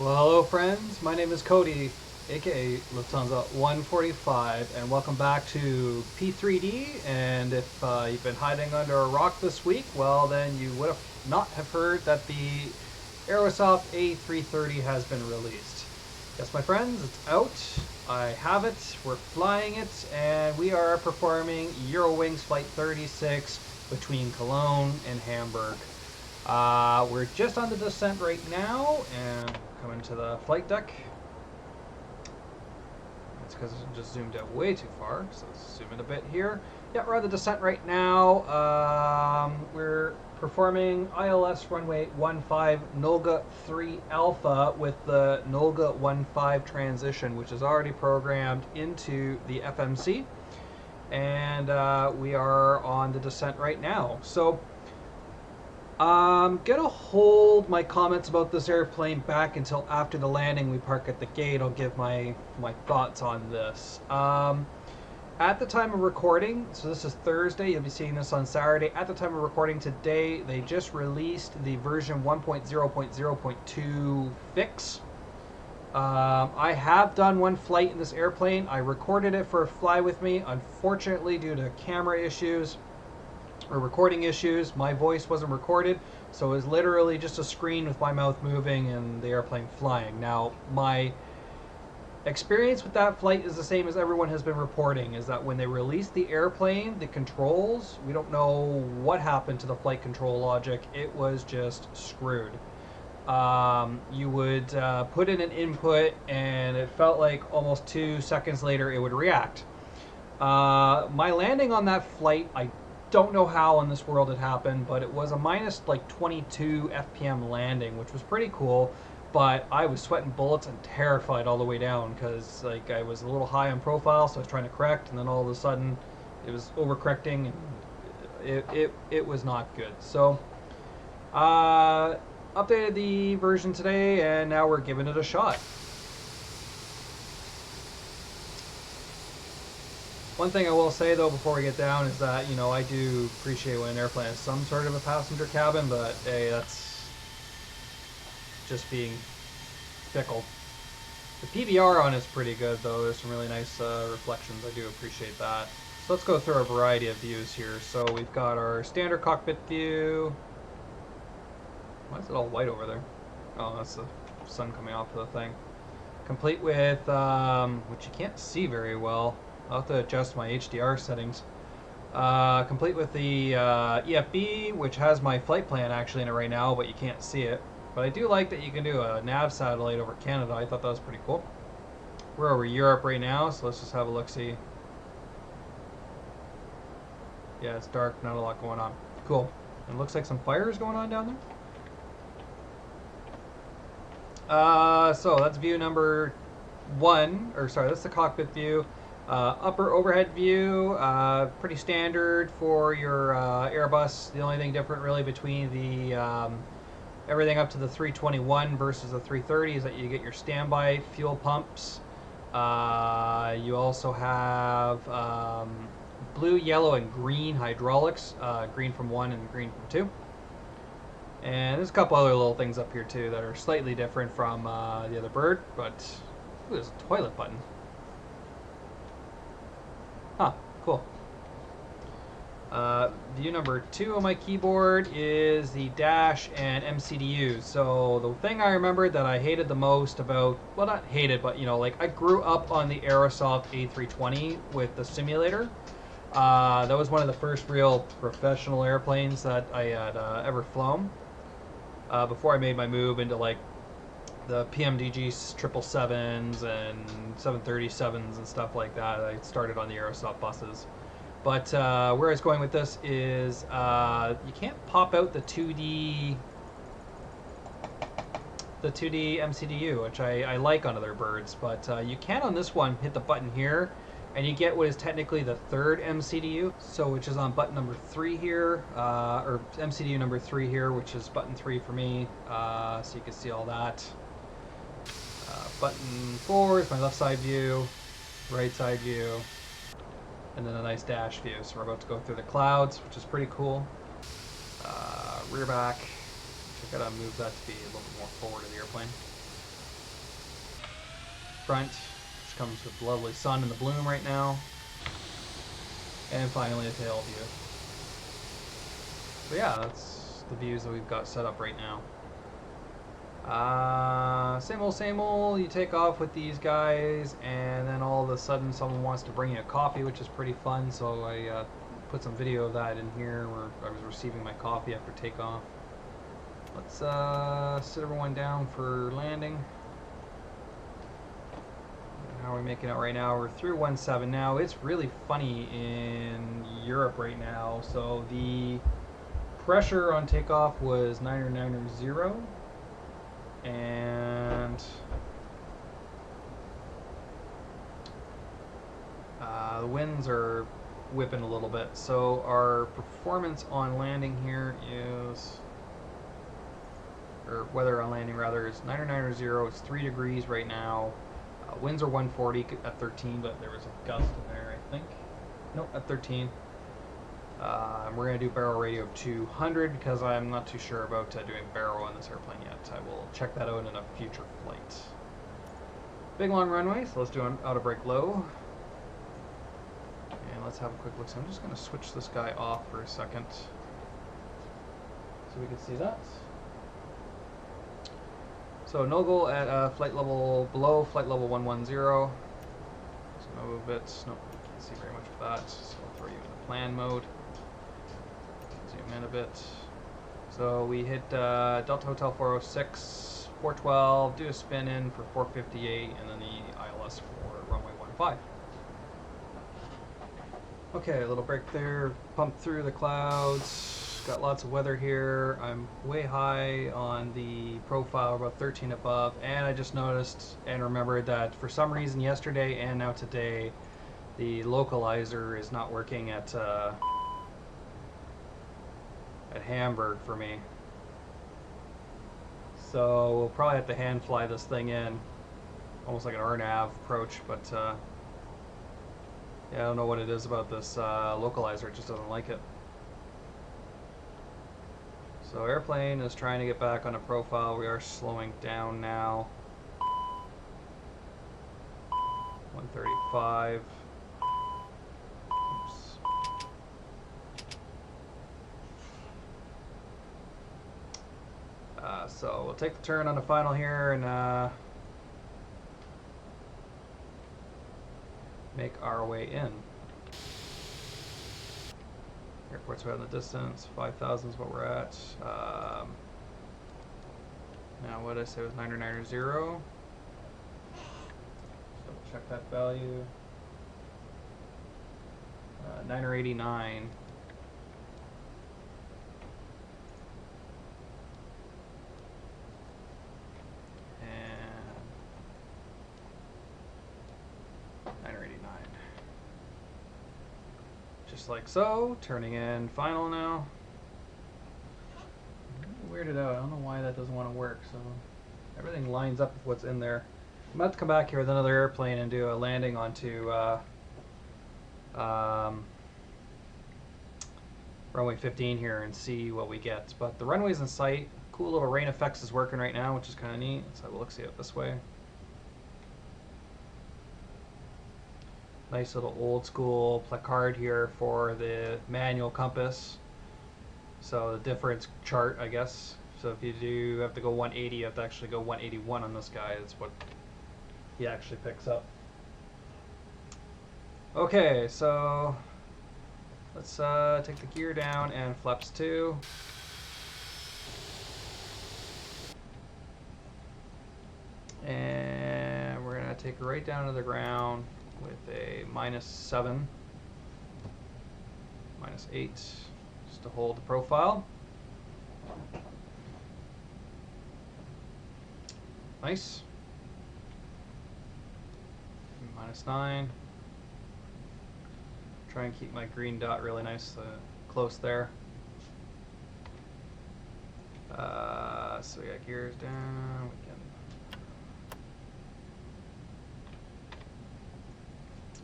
Well, hello friends, my name is Cody, aka Lufthansa 145, and welcome back to P3D. And if you've been hiding under a rock this week, well then you would have not have heard that the Aerosoft A330 has been released. Yes, my friends, it's out. I have it, we're flying it, and we are performing Eurowings Flight 36 between Cologne and Hamburg. We're just on the descent right now, and coming to the flight deck. That's because I just zoomed out way too far, so let's zoom in a bit here. Yeah, we're on the descent right now. We're performing ILS runway 15 Nolga 3 Alpha with the Nolga 15 transition, which is already programmed into the FMC. And we are on the descent right now. So I'm gonna hold my comments about this airplane back until after the landing. We park at the gate. I'll give my thoughts on this. At the time of recording, so this is Thursday, you'll be seeing this on Saturday. At the time of recording today, they just released the version 1.0.0.2 fix. I have done one flight in this airplane. I recorded it for a fly with me. Unfortunately, due to camera issues or recording issues, my voice wasn't recorded, so it was literally just a screen with my mouth moving and the airplane flying. Now, my experience with that flight is the same as everyone has been reporting, is that when they released the airplane, the controls, we don't know what happened to the flight control logic. It was just screwed. You would put in an input and it felt like almost 2 seconds later it would react. My landing on that flight, I don't know how in this world it happened, but it was a minus like 22 FPM landing, which was pretty cool. But I was sweating bullets and terrified all the way down because like I was a little high on profile, so I was trying to correct, and then all of a sudden it was overcorrecting, and it was not good. So updated the version today, and now we're giving it a shot. One thing I will say though before we get down is that, you know, I do appreciate when an airplane has some sort of a passenger cabin, but hey, that's just being fickle. The PVR on is pretty good though. There's some really nice reflections. I do appreciate that. So let's go through a variety of views here. So we've got our standard cockpit view. Why is it all white over there? Oh, that's the sun coming off of the thing. Complete with, which you can't see very well. I'll have to adjust my HDR settings. Complete with the EFB, which has my flight plan actually in it right now, but you can't see it. But I do like that you can do a nav satellite over Canada. I thought that was pretty cool. We're over Europe right now, so let's just have a look-see. Yeah, it's dark, not a lot going on. Cool. It looks like some fires going on down there. So that's view number 1, or sorry, that's the cockpit view. Upper overhead view, pretty standard for your Airbus. The only thing different really between the everything up to the 321 versus the 330 is that you get your standby fuel pumps. You also have blue, yellow, and green hydraulics. Green from 1 and green from 2. And there's a couple other little things up here too that are slightly different from the other bird, but ooh, there's a toilet button. Huh, cool. View number 2 on my keyboard is the dash and MCDU. So the thing I remembered that I hated the most about, well, not hated, but you know, like I grew up on the Aerosoft A320 with the simulator. That was one of the first real professional airplanes that I had ever flown. Before I made my move into like the PMDG 777s and 737s and stuff like that. I started on the Aerosoft buses. But where I was going with this is you can't pop out the 2D MCDU, which I like on other birds, but you can on this one. Hit the button here, and you get what is technically the 3rd MCDU, so which is on button number 3 here, or MCDU number 3 here, which is button 3 for me, so you can see all that. Button 4 is my left side view, right side view, and then a nice dash view. So we're about to go through the clouds, which is pretty cool. Rear back, I gotta move that to be a little bit more forward of the airplane. front, which comes with the lovely sun and the bloom right now. And finally a tail view. So yeah, that's the views that we've got set up right now. Same old, you take off with these guys, and then all of a sudden someone wants to bring you a coffee, which is pretty fun, so I put some video of that in here where I was receiving my coffee after takeoff. Let's sit everyone down for landing. How are we making out right now? We're through 1.7 now. It's really funny in Europe right now, so the pressure on takeoff was 990. And the winds are whipping a little bit, so our performance on landing here is, or weather on landing rather, is 990. It's 3 degrees right now. Winds are 140 at 13, but there was a gust in there, I think. Nope, at 13. We're going to do barrel radio of 200 because I'm not too sure about doing barrel on this airplane yet. I will check that out in a future flight. Big long runway, so let's do an auto brake low. And let's have a quick look. So I'm just going to switch this guy off for a second so we can see that. So no go at flight level below flight level 110. So move it. Nope, you can't see very much of that. So I'll throw you into plan mode. Zoom in a bit. So we hit Delta Hotel 406, 412, do a spin in for 458, and then the ILS for runway 15. Okay, a little break there. Pump through the clouds. Got lots of weather here. I'm way high on the profile, about 13 above, and I just noticed and remembered that for some reason yesterday and now today, the localizer is not working at Hamburg for me. So we'll probably have to hand fly this thing in, almost like an RNAV approach, but yeah, I don't know what it is about this localizer, it just doesn't like it. So airplane is trying to get back on a profile. We are slowing down now. 135. Oops. So we'll take the turn on the final here and make our way in. Airport's right in the distance. 5,000 is what we're at. Now what did I say was 990. So we'll check that value. 989. And 989. Just like so, turning in final now. Weirded out, I don't know why that doesn't want to work, so everything lines up with what's in there. I'm about to come back here with another airplane and do a landing onto runway 15 here and see what we get. But the runway's in sight. Cool little rain effects is working right now, which is kind of neat. Let's have a look, see it this way. Nice little old school placard here for the manual compass. So the difference chart, I guess. So if you do have to go 180, you have to actually go 181 on this guy. That's what he actually picks up. Okay, so let's take the gear down and flaps 2. And we're gonna take it right down to the ground with a -7, -8, just to hold the profile. Nice. -9. Try and keep my green dot really nice, close there. So we got gears down. We can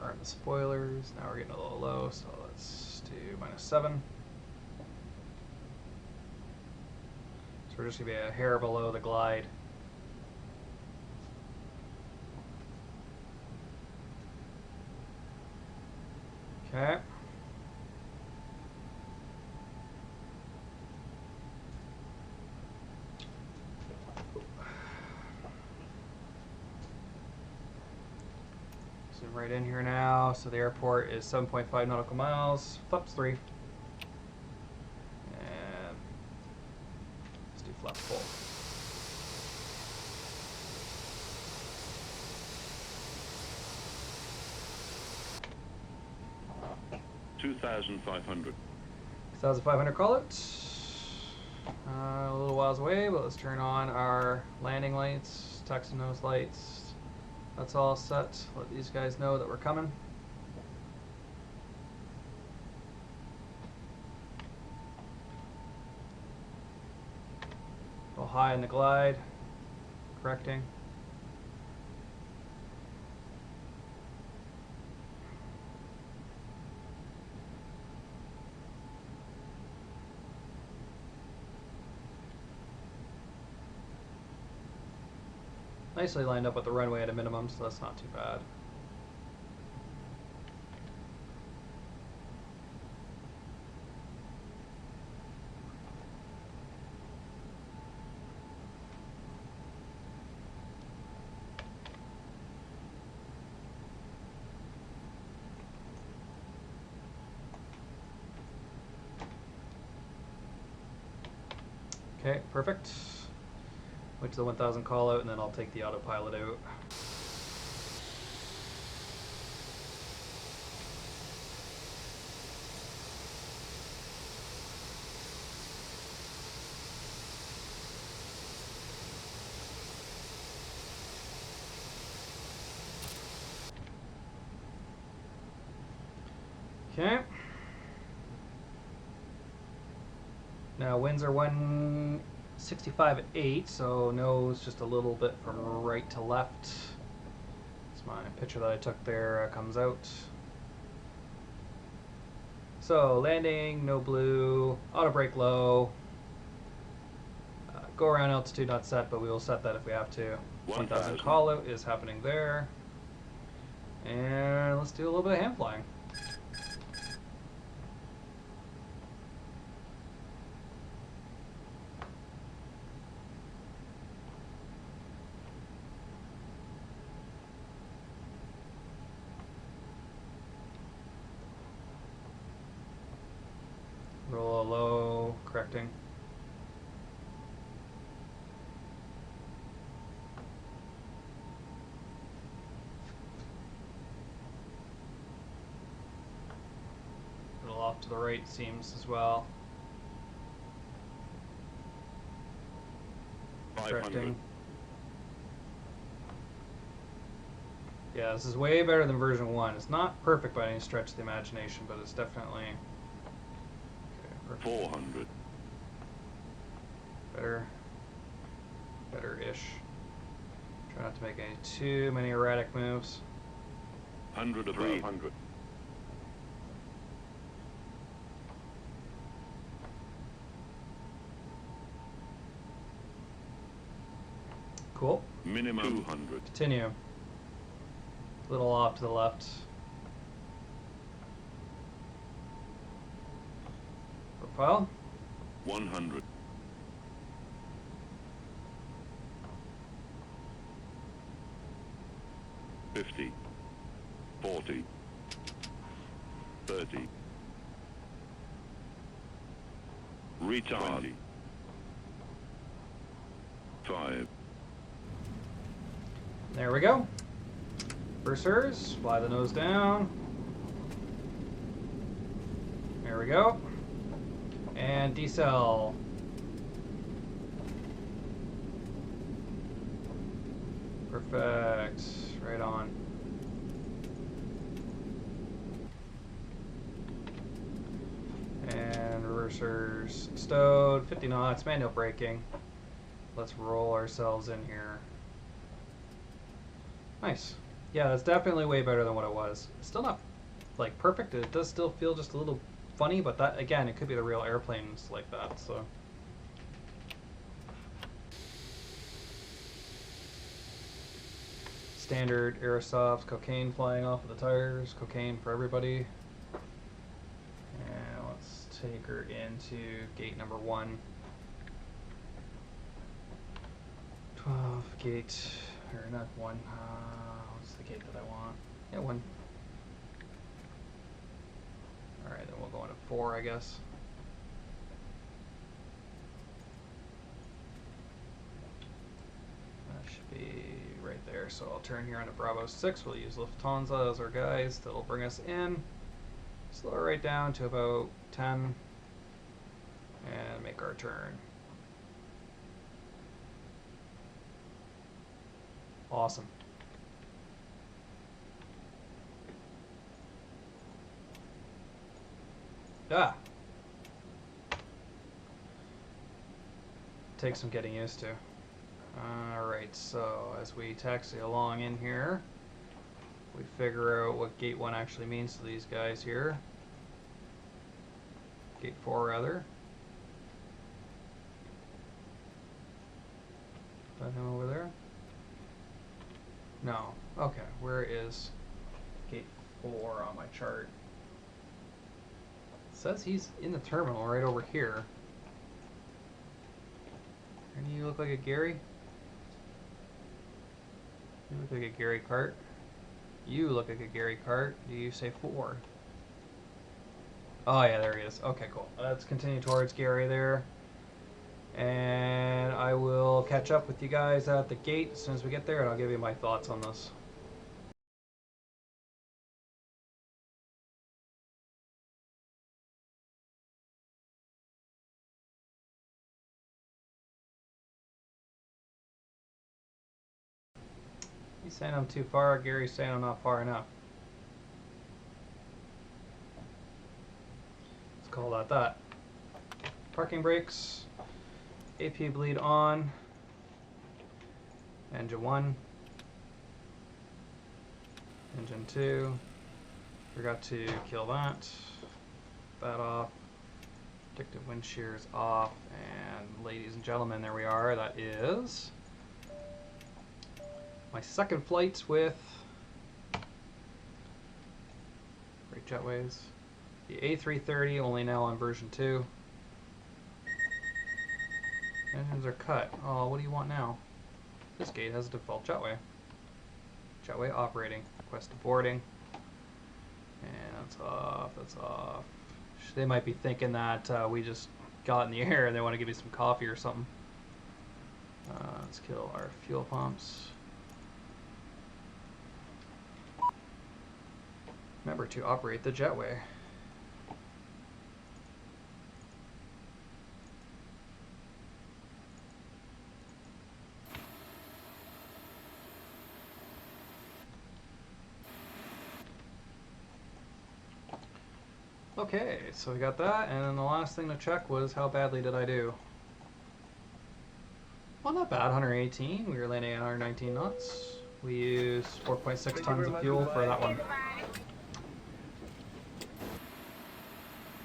arm the spoilers. Now we're getting a little low, so let's do -7. So we're just gonna be a hair below the glide. Okay. Zoom right in here now. So the airport is 7.5 nautical miles. Flaps 3. And let's do flap 4. $2,500. 2,500 call it. A little whiles away, but let's turn on our landing lights, taxi nose lights. That's all set. Let these guys know that we're coming. Go high in the glide, correcting. Nicely lined up with the runway at a minimum, so that's not too bad. Okay, perfect. Wait to the 1000 call out, and then I'll take the autopilot out. Okay. Now winds are 165 at 8, so nose just a little bit from right to left. That's my picture that I took there comes out. So landing, no blue, auto brake low. Go around altitude not set, but we will set that if we have to. 1000 call out is happening there. And let's do a little bit of hand flying. Roll a low, correcting. A little off to the right seems as well. Correcting. Yeah, this is way better than version 1. It's not perfect by any stretch of the imagination, but it's definitely 400. Better-ish. Try not to make any too many erratic moves. 100 above. 300. Cool. Minimum 200. Continue. A little off to the left. Profile. 100. 50. 40. 30. Retard. 20. 5. There we go. Reversers, fly the nose down. There we go. And decel. Perfect. Right on. And reversers stowed. 50 knots. Manual braking. Let's roll ourselves in here. Nice. Yeah, that's definitely way better than what it was. It's still not like perfect. It does still feel just a little funny, but that again, it could be the real airplanes like that. So. Standard aerosoft cocaine flying off of the tires. Cocaine for everybody. take her into gate number 1. 12 gate, or not 1, what's the gate that I want? Yeah, 1. Alright, then we'll go into 4, I guess. That should be right there, so I'll turn here onto Bravo 6. We'll use Lufthansa as our guys. That'll bring us in. Slow her right down to about 10 and make our turn. Awesome. Ah! Takes some getting used to. Alright, so as we taxi along in here, we figure out what gate 1 actually means to these guys here. Gate 4 rather. Is that him over there? No. Okay, where is gate 4 on my chart? It says he's in the terminal right over here. And you look like a Gary? You look like a Gary Cart. You look like a Gary Cart. Do you say 4? Oh yeah, there he is. Okay, cool. Let's continue towards Gary there. And I will catch up with you guys at the gate as soon as we get there, and I'll give you my thoughts on this. He's saying I'm too far. Gary's saying I'm not far enough. Let's call that that. Parking brakes. AP bleed on. Engine 1. Engine 2. Forgot to kill that. That off. Predictive wind shears off. And ladies and gentlemen, there we are. That is my second flight with great jetways. The A330, only now on version 2. Engines are cut. Oh, what do you want now? This gate has a default jetway. Jetway operating. Request boarding. And that's off. That's off. They might be thinking that we just got in the air and they want to give you some coffee or something. Let's kill our fuel pumps. Remember to operate the jetway. Okay, so we got that, and then the last thing to check was how badly did I do? Well, not bad, 118. We were landing at 119 knots. We used 4.6 tons of fuel for that one.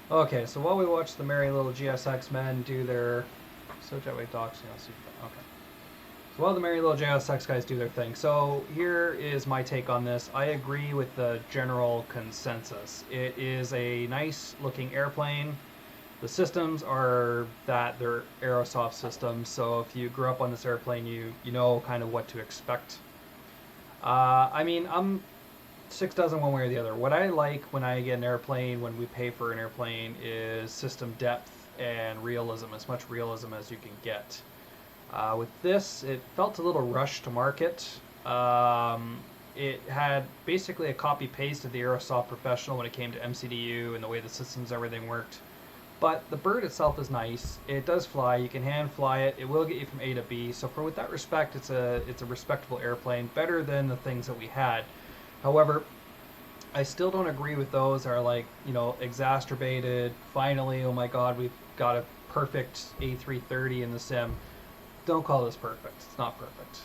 Okay, so while we watch the merry little GSX men do their... So jetway docks, you know, see, okay. So while the merry little GSX guys do their thing, so here is my take on this. I agree with the general consensus. It is a nice looking airplane. The systems are that they're Aerosoft systems, so if you grew up on this airplane, you know kind of what to expect. I mean, I'm 6 dozen one way or the other. What I like when I get an airplane, when we pay for an airplane, is system depth and realism, as much realism as you can get. With this, it felt a little rushed to market. It had basically a copy-paste of the Aerosoft Professional when it came to MCDU and the way the systems, everything worked. But the bird itself is nice. It does fly. You can hand fly it. It will get you from A to B. So with that respect, it's a respectable airplane, better than the things that we had. However, I still don't agree with those that are like, you know, exacerbated. Finally, oh my God, we've got a perfect A330 in the sim. Don't call this perfect. It's not perfect.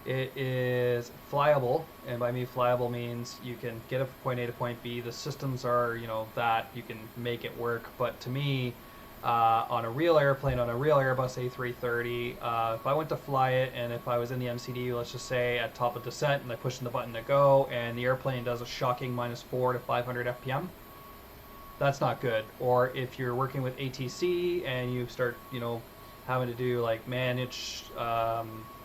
It is flyable, and by me flyable means you can get it from point A to point B. The systems are, you know, that you can make it work. But to me, on a real airplane, on a real Airbus A330, if I went to fly it, and if I was in the MCDU, let's just say at top of descent, and I push the button to go, and the airplane does a shocking -4 to 500 FPM, that's not good. Or if you're working with ATC and you start, having to do like manage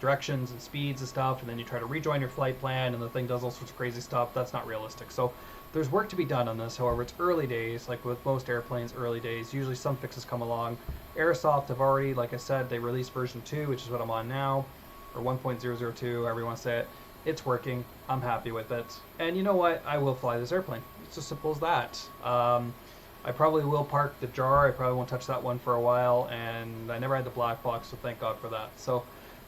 directions and speeds and stuff, and then you try to rejoin your flight plan and the thing does all sorts of crazy stuff, that's not realistic. So there's work to be done on this. However, it's early days, like with most airplanes, early days. Usually some fixes come along. Airsoft have already, like I said, they released version 2, which is what I'm on now, or 1.002, however you want to say it. It's working. I'm happy with it. And you know what? I will fly this airplane. It's as simple as that. I probably will park the jar. I probably won't touch that one for a while, and I never had the black box, so thank God for that. So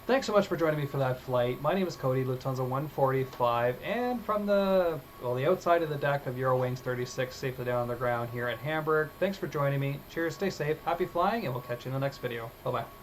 thanks so much for joining me for that flight. My name is Cody, Lufthansa 145, and from the outside of the deck of Eurowings 36, safely down on the ground here at Hamburg. Thanks for joining me. Cheers, stay safe, happy flying, and we'll catch you in the next video. Bye-bye.